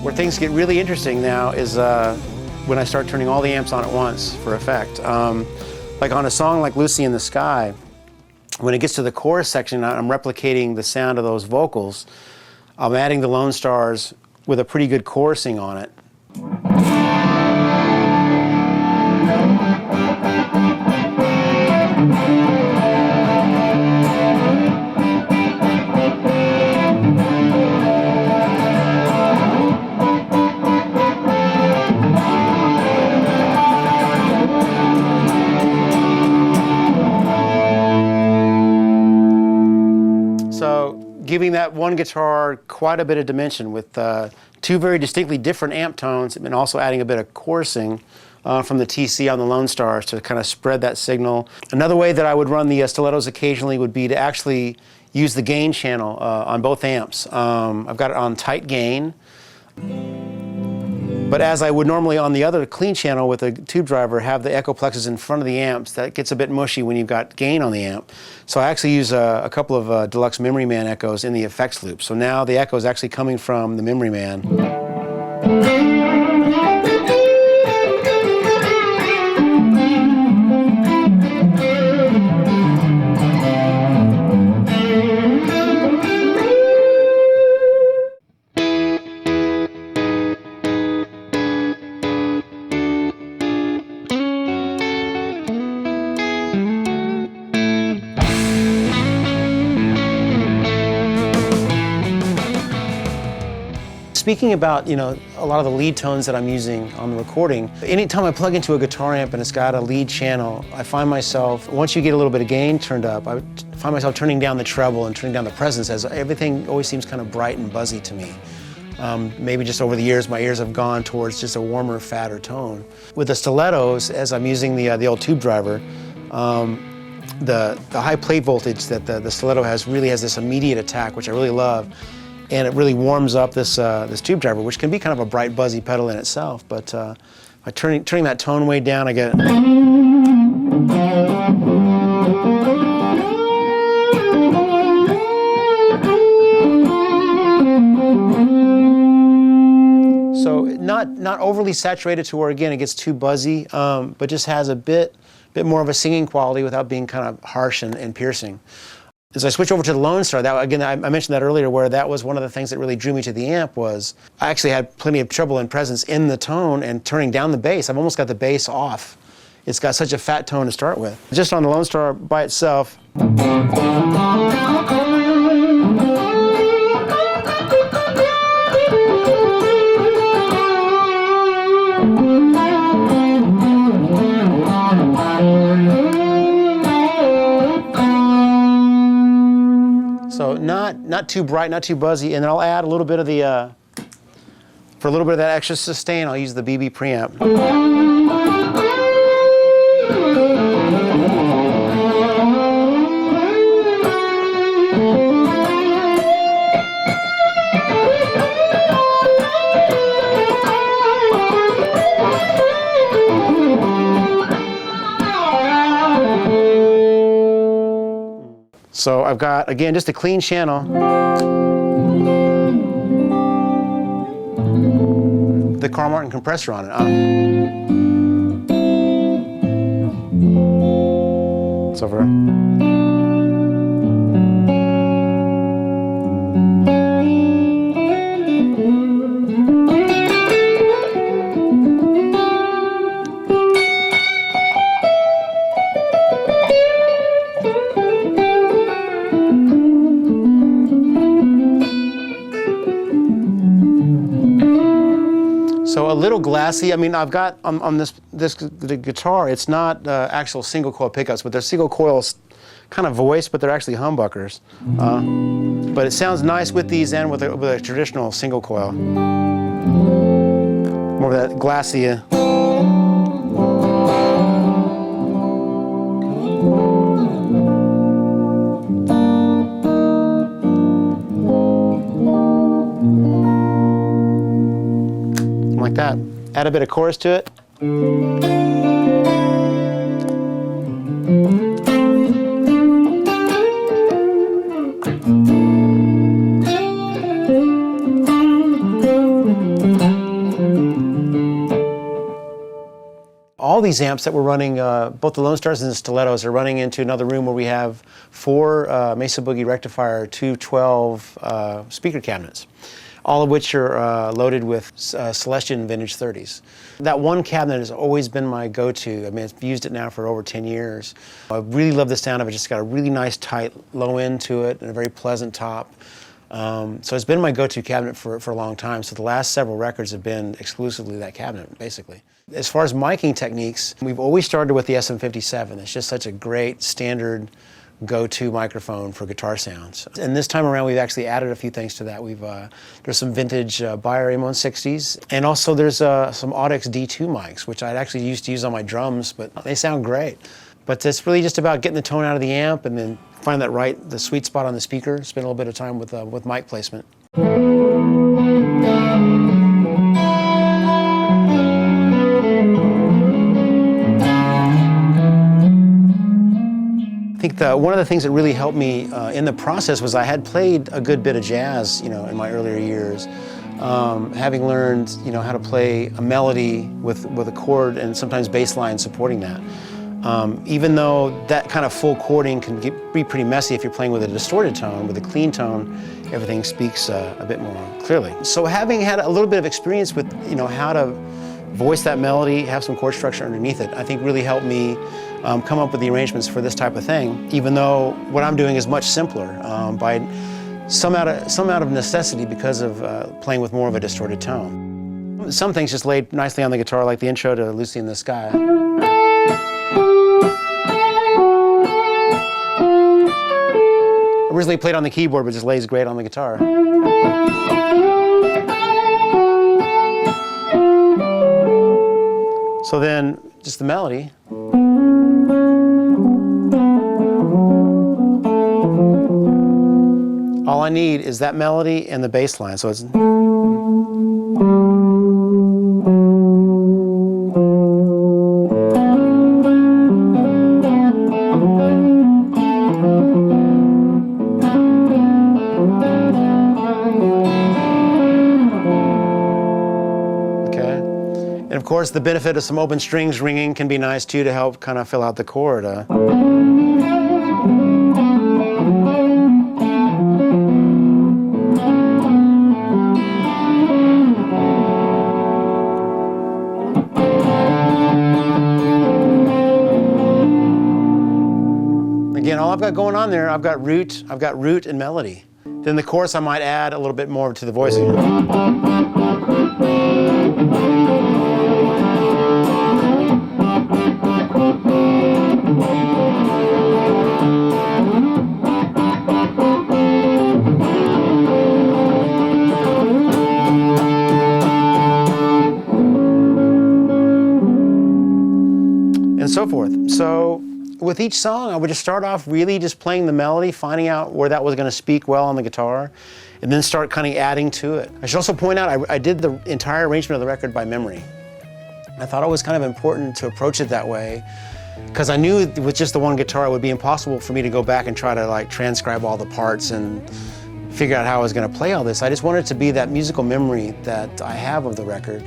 Where things get really interesting now is when I start turning all the amps on at once for effect. Like on a song like Lucy in the Sky, when it gets to the chorus section, I'm replicating the sound of those vocals. I'm adding the Lone Stars with a pretty good chorusing on it. Giving that one guitar quite a bit of dimension with two very distinctly different amp tones, and also adding a bit of chorusing from the TC on the Lone Stars to kind of spread that signal. Another way that I would run the stilettos occasionally would be to actually use the gain channel on both amps. I've got it on tight gain, but as I would normally on the other clean channel with a tube driver, have the echo plexes in front of the amps. That gets a bit mushy when you've got gain on the amp. So I actually use a couple of deluxe Memory Man echoes in the effects loop. So now the echo is actually coming from the Memory Man. Speaking about, a lot of the lead tones that I'm using on the recording, anytime I plug into a guitar amp and it's got a lead channel, I find myself, once you get a little bit of gain turned up, I find myself turning down the treble and turning down the presence, as everything always seems kind of bright and buzzy to me. Maybe just over the years, my ears have gone towards just a warmer, fatter tone. With the stilettos, as I'm using the old tube driver, the high plate voltage that the stiletto really has this immediate attack, which I really love. And it really warms up this tube driver, which can be kind of a bright, buzzy pedal in itself. But by turning that tone way down, I get. So not overly saturated to where again it gets too buzzy, but just has a bit more of a singing quality without being kind of harsh and piercing. As I switch over to the Lone Star, again, I mentioned that earlier, where that was one of the things that really drew me to the amp. Was I actually had plenty of trouble and presence in the tone and turning down the bass. I've almost got the bass off. It's got such a fat tone to start with. Just on the Lone Star by itself. So not too bright, not too buzzy, and then I'll add a little bit of the, for a little bit of that extra sustain, I'll use the BB preamp. So I've got, again, just a clean channel. The Carl Martin compressor on it. It's over. So a little glassy. I mean, I've got on the guitar, it's not actual single coil pickups, but they're single coils kind of voiced, but they're actually humbuckers. But it sounds nice with these and with a traditional single coil. More of that glassy. Like that. Add a bit of chorus to it. All these amps that we're running, both the Lone Stars and the Stilettos, are running into another room where we have 4 Mesa Boogie Rectifier 212 speaker cabinets, all of which are loaded with Celestion Vintage 30s. That one cabinet has always been my go-to. I mean, I've used it now for over 10 years. I really love the sound of it. It's just got a really nice, tight, low end to it and a very pleasant top. So it's been my go-to cabinet for a long time. So the last several records have been exclusively that cabinet, basically. As far as miking techniques, we've always started with the SM57. It's just such a great standard go-to microphone for guitar sounds. And this time around, we've actually added a few things to that. There's some vintage Beyer M160s, and also there's some Audix D2 mics, which I actually used to use on my drums, but they sound great. But it's really just about getting the tone out of the amp and then find the sweet spot on the speaker. Spend a little bit of time with mic placement. I think one of the things that really helped me in the process was I had played a good bit of jazz, in my earlier years. Having learned, how to play a melody with a chord and sometimes bass line supporting that. Even though that kind of full chording can be pretty messy if you're playing with a distorted tone, with a clean tone, everything speaks a bit more clearly. So having had a little bit of experience with, how to voice that melody, have some chord structure underneath it, I think really helped me come up with the arrangements for this type of thing, even though what I'm doing is much simpler by some out of necessity because of playing with more of a distorted tone. Some things just laid nicely on the guitar, like the intro to Lucy in the Sky. Originally played on the keyboard, but just lays great on the guitar. So then, just the melody. All I need is that melody and the bass line. So it's... And of course, the benefit of some open strings ringing can be nice too to help kind of fill out the chord. Again, all I've got going on there, I've got root and melody. Then the chorus, I might add a little bit more to the voicing. And so forth. So with each song, I would just start off really just playing the melody, finding out where that was going to speak well on the guitar, and then start kind of adding to it. I should also point out, I did the entire arrangement of the record by memory. I thought it was kind of important to approach it that way, because I knew with just the one guitar, it would be impossible for me to go back and try to transcribe all the parts and figure out how I was going to play all this. I just wanted it to be that musical memory that I have of the record.